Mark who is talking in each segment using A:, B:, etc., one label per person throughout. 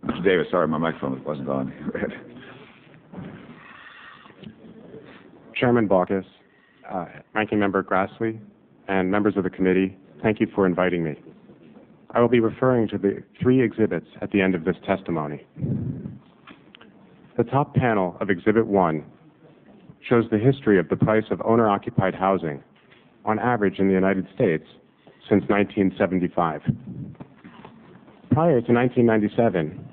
A: Mr. Davis, sorry, my microphone wasn't on. Go ahead.
B: Chairman Baucus, Ranking Member Grassley, and members of the committee, thank you for inviting me. I will be referring to the 3 exhibits at the end of this testimony. The top panel of Exhibit 1 shows the history of the price of owner-occupied housing, on average in the United States, since 1975. Prior to 1997,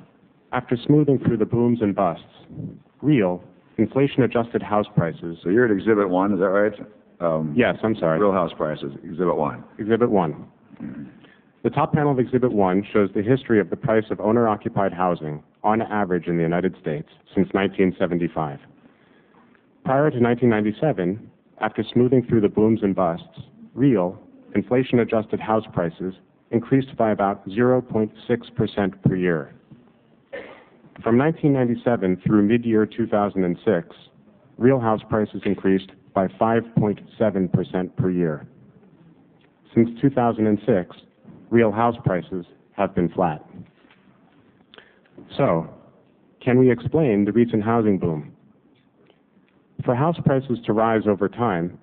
B: after smoothing through the booms and busts, real, inflation-adjusted house prices...
A: So you're at Exhibit 1, is that right?
B: Yes, I'm sorry.
A: Real house prices, Exhibit 1.
B: Exhibit 1.
A: Mm-hmm.
B: The top panel of Exhibit 1 shows the history of the price of owner-occupied housing, on average in the United States, since 1975. Prior to 1997, after smoothing through the booms and busts, real, inflation-adjusted house prices increased by about 0.6% per year. From 1997 through mid-year 2006, real house prices increased by 5.7% per year. Since 2006, real house prices have been flat. So, can we explain the recent housing boom? For house prices to rise over time,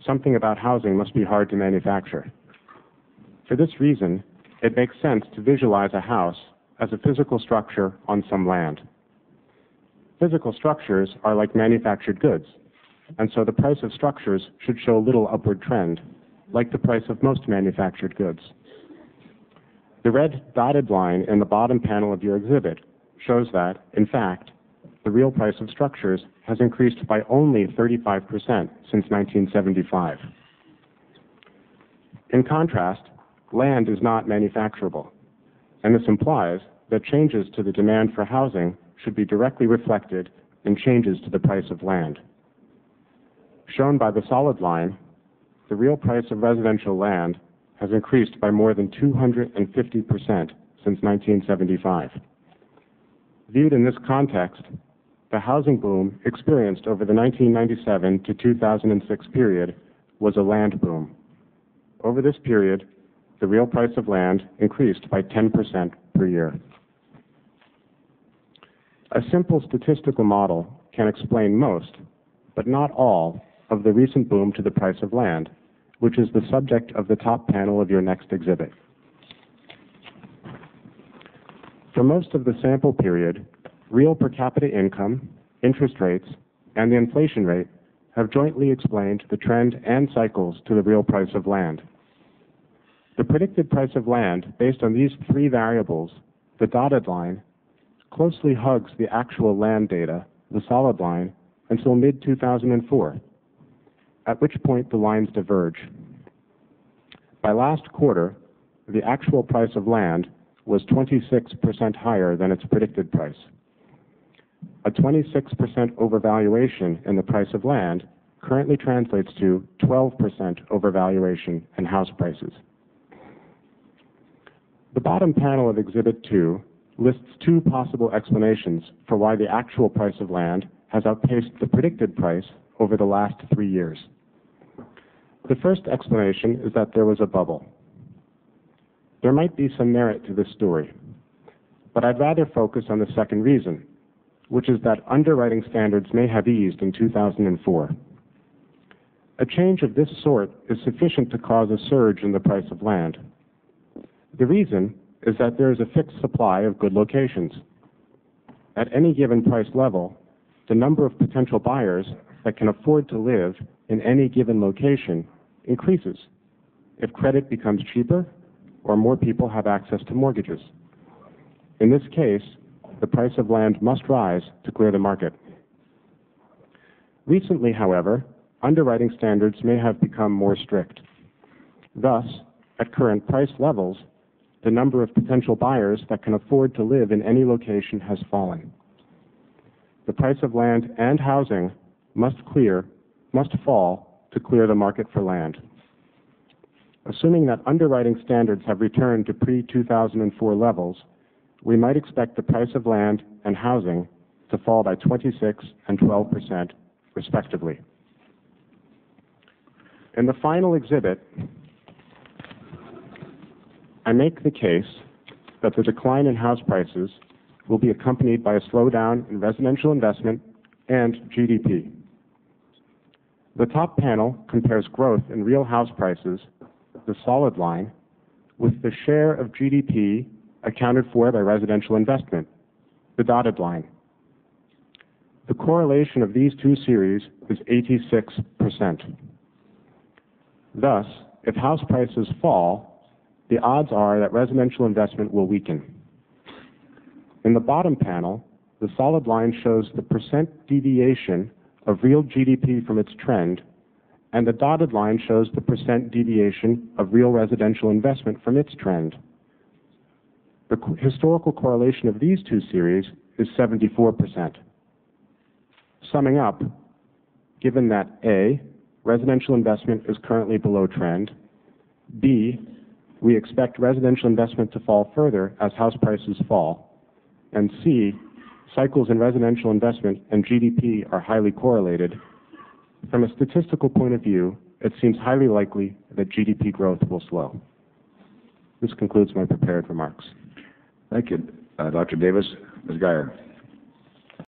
B: something about housing must be hard to manufacture. For this reason, it makes sense to visualize a house as a physical structure on some land. Physical structures are like manufactured goods, and so the price of structures should show little upward trend, like the price of most manufactured goods. The red dotted line in the bottom panel of your exhibit shows that, in fact, the real price of structures has increased by only 35% since 1975. In contrast, land is not manufacturable, and this implies that changes to the demand for housing should be directly reflected in changes to the price of land. Shown by the solid line, the real price of residential land has increased by more than 250% since 1975. Viewed in this context, the housing boom experienced over the 1997 to 2006 period was a land boom. Over this period, the real price of land increased by 10% per year. A simple statistical model can explain most, but not all, of the recent boom to the price of land, which is the subject of the top panel of your next exhibit. For most of the sample period, real per capita income, interest rates, and the inflation rate have jointly explained the trend and cycles to the real price of land. The predicted price of land based on these 3 variables, the dotted line, closely hugs the actual land data, the solid line, until mid-2004, at which point the lines diverge. By last quarter, the actual price of land was 26% higher than its predicted price. A 26% overvaluation in the price of land currently translates to 12% overvaluation in house prices. The bottom panel of Exhibit 2 lists 2 possible explanations for why the actual price of land has outpaced the predicted price over the last 3 years. The first explanation is that there was a bubble. There might be some merit to this story, but I'd rather focus on the second reason, which is that underwriting standards may have eased in 2004. A change of this sort is sufficient to cause a surge in the price of land. The reason is that there is a fixed supply of good locations. At any given price level, the number of potential buyers that can afford to live in any given location increases if credit becomes cheaper or more people have access to mortgages. In this case, the price of land must rise to clear the market. Recently, however, underwriting standards may have become more strict. Thus, at current price levels, the number of potential buyers that can afford to live in any location has fallen. The price of land and housing must fall to clear the market for land. Assuming that underwriting standards have returned to pre-2004 levels, we might expect the price of land and housing to fall by 26% and 12%, respectively. In the final exhibit, I make the case that the decline in house prices will be accompanied by a slowdown in residential investment and GDP. The top panel compares growth in real house prices, the solid line, with the share of GDP accounted for by residential investment, the dotted line. The correlation of these two series is 86%. Thus, if house prices fall, the odds are that residential investment will weaken. In the bottom panel, the solid line shows the percent deviation of real GDP from its trend, and the dotted line shows the percent deviation of real residential investment from its trend. The historical correlation of these two series is 74%. Summing up, given that A, residential investment is currently below trend, B, we expect residential investment to fall further as house prices fall, and C, cycles in residential investment and GDP are highly correlated, from a statistical point of view, it seems highly likely that GDP growth will slow. This concludes my prepared remarks.
A: Thank you, Dr. Davis. Ms. Geyer.